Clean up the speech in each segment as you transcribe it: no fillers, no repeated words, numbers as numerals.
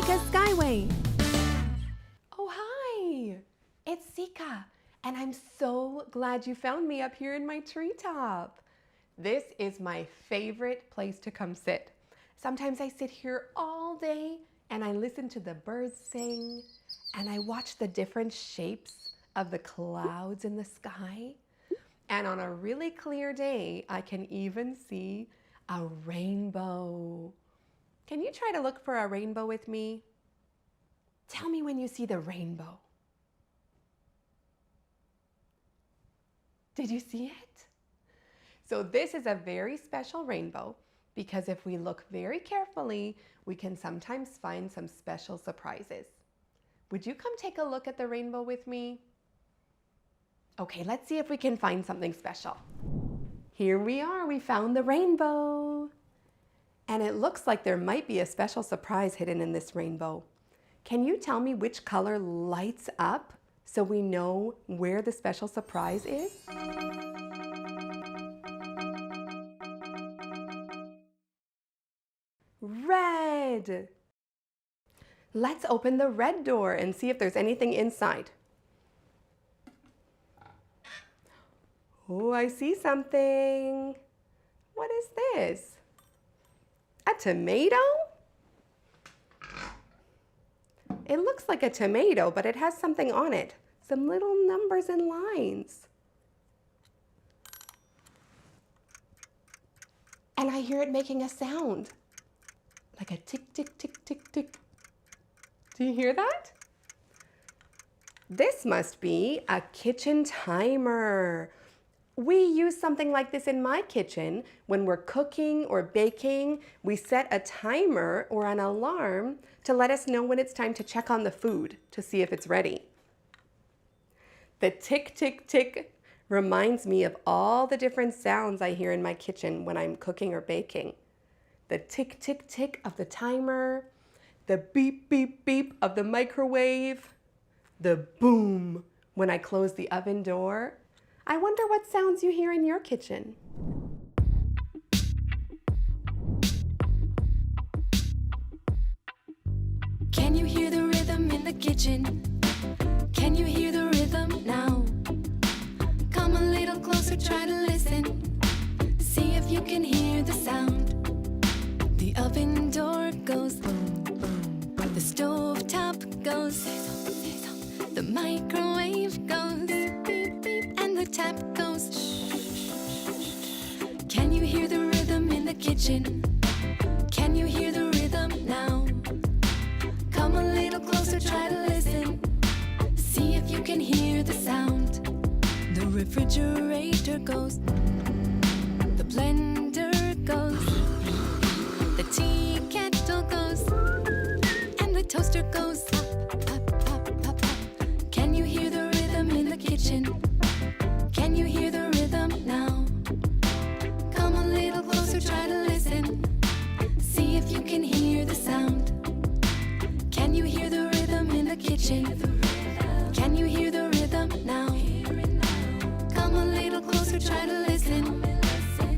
Seeka's Skyway. Oh, hi! It's Seeka, and I'm so glad you found me up here in my treetop. This is my favorite place to come sit. Sometimes I sit here all day and I listen to the birds sing and I watch the different shapes of the clouds in the sky. And on a really clear day, I can even see a rainbow. Can you try to look for a rainbow with me? Tell me when you see the rainbow. Did you see it? So this is a very special rainbow because if we look very carefully, we can sometimes find some special surprises. Would you come take a look at the rainbow with me? Okay, let's see if we can find something special. Here we are, we found the rainbow. And it looks like there might be a special surprise hidden in this rainbow. Can you tell me which color lights up so we know where the special surprise is? Red! Let's open the red door and see if there's anything inside. Oh, I see something. What is this? A tomato? It looks like a tomato, but it has something on it. Some little numbers and lines. And I hear it making a sound. Like a tick, tick, tick, tick, tick. Do you hear that? This must be a kitchen timer. We use something like this in my kitchen. When we're cooking or baking, we set a timer or an alarm to let us know when it's time to check on the food to see if it's ready. The tick, tick, tick reminds me of all the different sounds I hear in my kitchen when I'm cooking or baking. The tick, tick, tick of the timer, the beep, beep, beep of the microwave, the boom when I close the oven door. I wonder what sounds you hear in your kitchen. Can you hear the rhythm in the kitchen? Can you hear the rhythm now? Come a little closer, try to listen. See if you can hear the sound. The oven door goes boom, boom, boom. The stove top goes sizzle, the microwave goes beep, beep, and the tap goes shh. Can you hear the rhythm in the kitchen? Can you hear the rhythm now? Come a little closer, try to listen. See if you can hear the sound. The refrigerator goes, the blender goes, the tea kettle goes, and the toaster goes pop, pop, pop, pop, pop. Can you hear the rhythm in the kitchen? Can you hear the rhythm now? Come a little closer, try to listen. See if you can hear the sound. Can you hear the rhythm in the kitchen? Can you hear the rhythm now? Come a little closer, try to listen.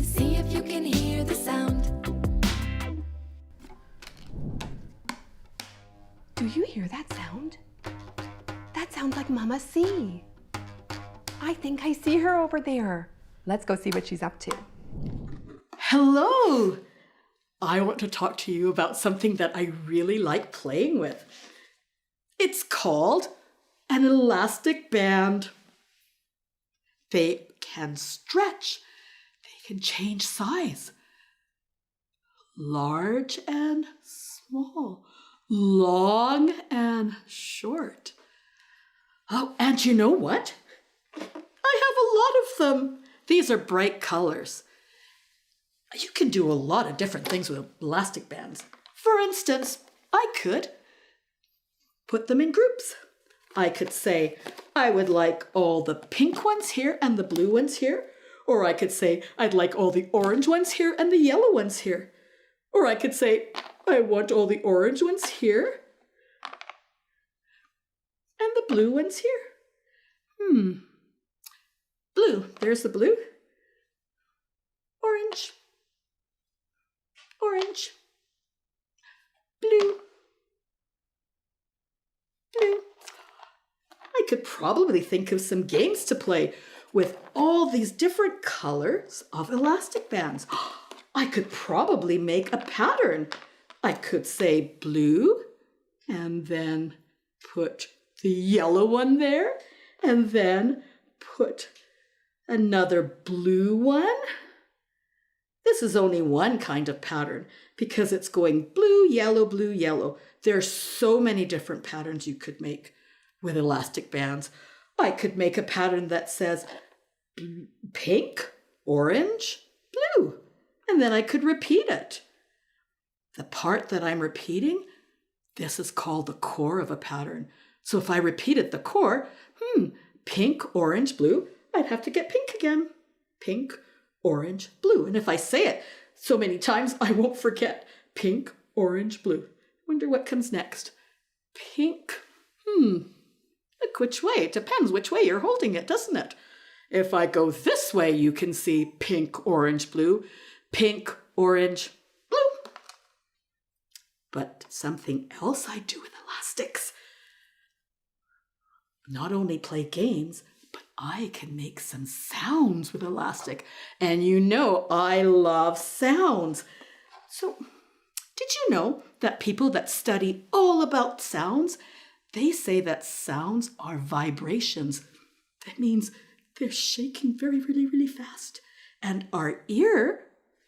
See if you can hear the sound. Do you hear that sound? That sounds like Mama C. I think I see her over there. Let's go see what she's up to. Hello! I want to talk to you about something that I really like playing with. It's called an elastic band. They can stretch. They can change size. Large and small. Long and short. Oh, and you know what? I have a lot of them. These are bright colors. You can do a lot of different things with elastic bands. For instance, I could put them in groups. I could say, I would like all the pink ones here and the blue ones here. Or I could say, I'd like all the orange ones here and the yellow ones here. Or I could say, I want all the orange ones here and the blue ones here. Blue, there's the blue. Orange. Orange. Blue. probably think of some games to play with all these different colors of elastic bands. I could probably make a pattern. I could say blue and then put the yellow one there and then put another blue one. This is only one kind of pattern because it's going blue, yellow, blue, yellow. There are so many different patterns you could make with elastic bands. I could make a pattern that says pink, orange, blue, and then I could repeat it. The part that I'm repeating, this is called the core of a pattern. So if I repeated the core, pink, orange, blue, I'd have to get pink again. Pink, orange, blue. And if I say it so many times, I won't forget. Pink, orange, blue. Wonder what comes next. Pink. Look which way. It depends which way you're holding it, doesn't it? If I go this way, you can see pink, orange, blue. Pink, orange, blue. But something else I do with elastics. Not only play games, but I can make some sounds with elastic. And you know I love sounds. So, did you know that people that study all about sounds, they say that sounds are vibrations? That means they're shaking very, really, really fast. And our ear,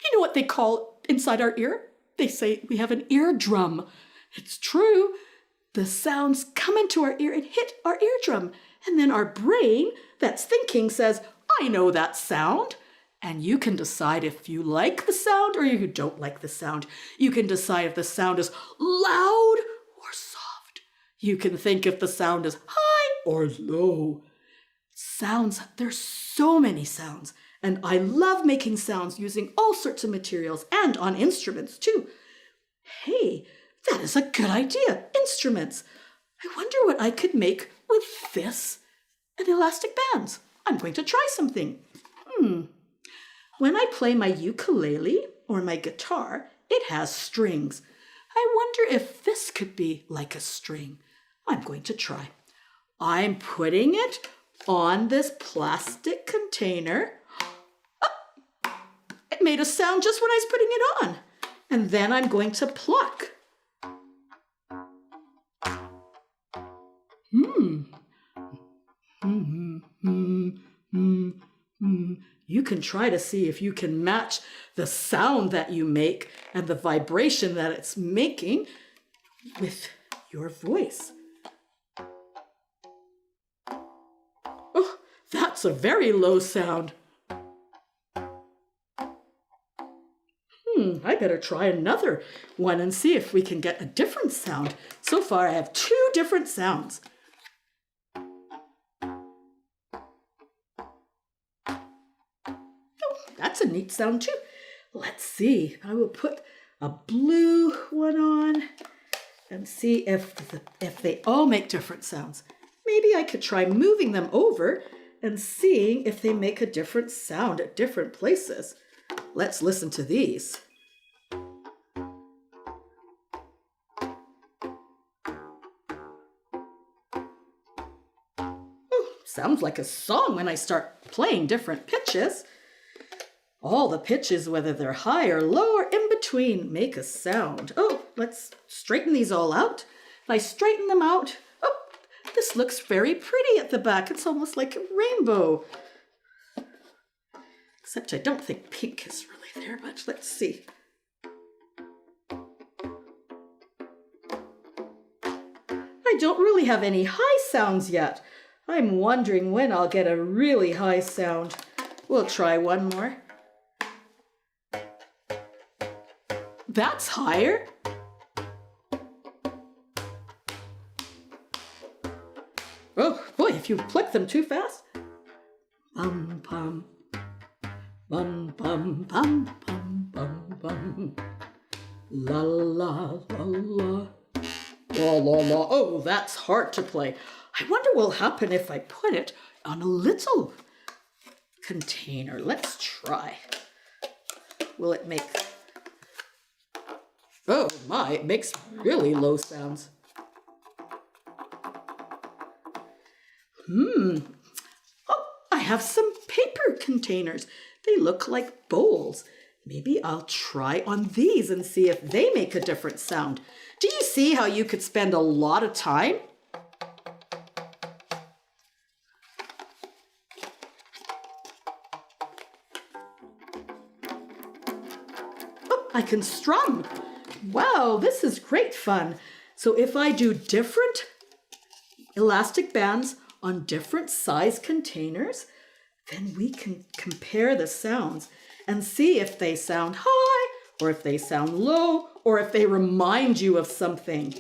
you know what they call inside our ear? They say we have an eardrum. It's true. The sounds come into our ear and hit our eardrum. And then our brain that's thinking says, I know that sound. And you can decide if you like the sound or you don't like the sound. You can decide if the sound is loud or soft. You can think if the sound is high or low. Sounds, there's so many sounds. And I love making sounds using all sorts of materials and on instruments too. Hey, that is a good idea. Instruments. I wonder what I could make with this and elastic bands. I'm going to try something. When I play my ukulele or my guitar, it has strings. I wonder if this could be like a string. I'm going to try. I'm putting it on this plastic container. Oh, it made a sound just when I was putting it on. And then I'm going to pluck. You can try to see if you can match the sound that you make and the vibration that it's making with your voice. Oh, that's a very low sound. I better try another one and see if we can get a different sound. So far, I have 2 different sounds. That's a neat sound too. Let's see. I will put a blue one on and see if they all make different sounds. Maybe I could try moving them over and seeing if they make a different sound at different places. Let's listen to these. Oh, sounds like a song when I start playing different pitches. All the pitches, whether they're high or low or in between, make a sound. Oh, let's straighten these all out. If I straighten them out, oh, this looks very pretty at the back. It's almost like a rainbow. Except I don't think pink is really there, but let's see. I don't really have any high sounds yet. I'm wondering when I'll get a really high sound. We'll try one more. That's higher. Oh boy, if you pluck them too fast. Bum bum. Bum bum bum bum bum bum. La la la la. La la la. Oh, that's hard to play. I wonder what will happen if I put it on a little container. Let's try. Will it make... Oh my, it makes really low sounds. Oh, I have some paper containers. They look like bowls. Maybe I'll try on these and see if they make a different sound. Do you see how you could spend a lot of time? Oh, I can strum. Wow, this is great fun. So if I do different elastic bands on different size containers, then we can compare the sounds and see if they sound high or if they sound low or if they remind you of something.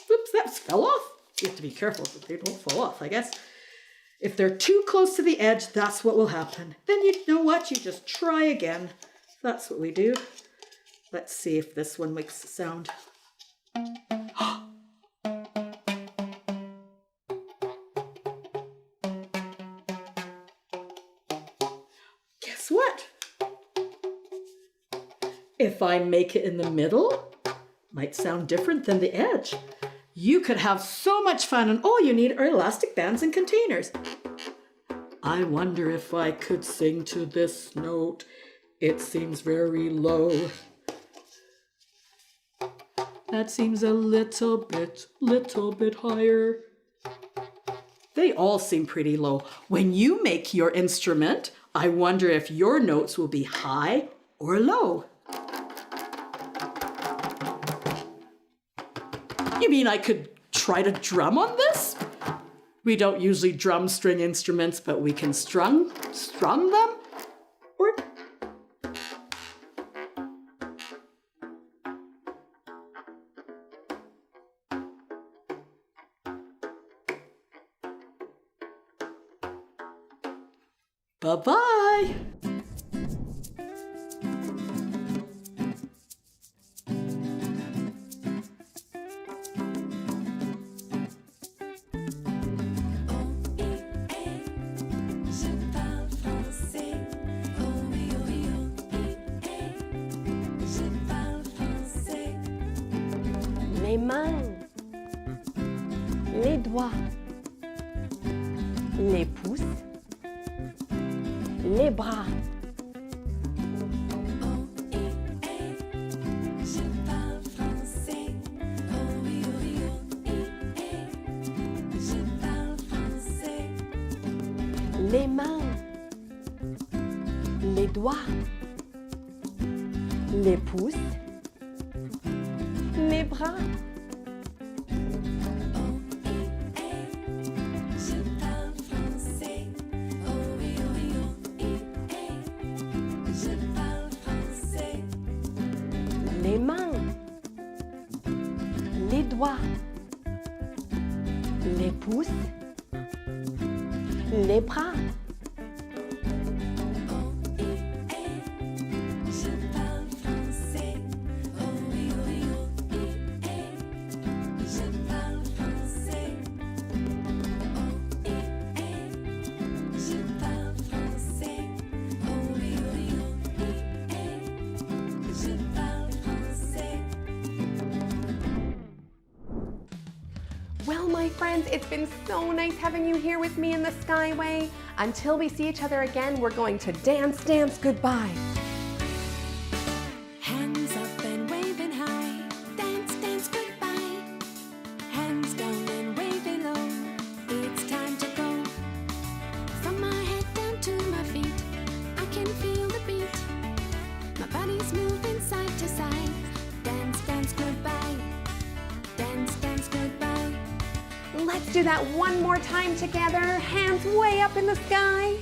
Oops, that fell off. You have to be careful so they don't fall off, I guess. If they're too close to the edge, that's what will happen. Then you know what? You just try again. That's what we do. Let's see if this one makes a sound. Guess what? If I make it in the middle, might sound different than the edge. You could have so much fun, and all you need are elastic bands and containers. I wonder if I could sing to this note. It seems very low. That seems a little bit higher. They all seem pretty low. When you make your instrument, I wonder if your notes will be high or low. You mean I could try to drum on this? We don't usually drum string instruments, but we can strum them? Or bye-bye. Les mains, les doigts, les pouces, les bras. Les mains, les doigts, les pouces, les bras. Les mains, les doigts, les pouces, les bras. Well, my friends, it's been so nice having you here with me in the Skyway. Until we see each other again, we're going to dance, dance goodbye. Hands up and waving high, dance, dance goodbye. Hands down and waving low, it's time to go. From my head down to my feet, I can feel the beat. My body's moving side to side. Dance, dance goodbye. Dance, dance goodbye. Let's do that one more time together. Hands way up in the sky.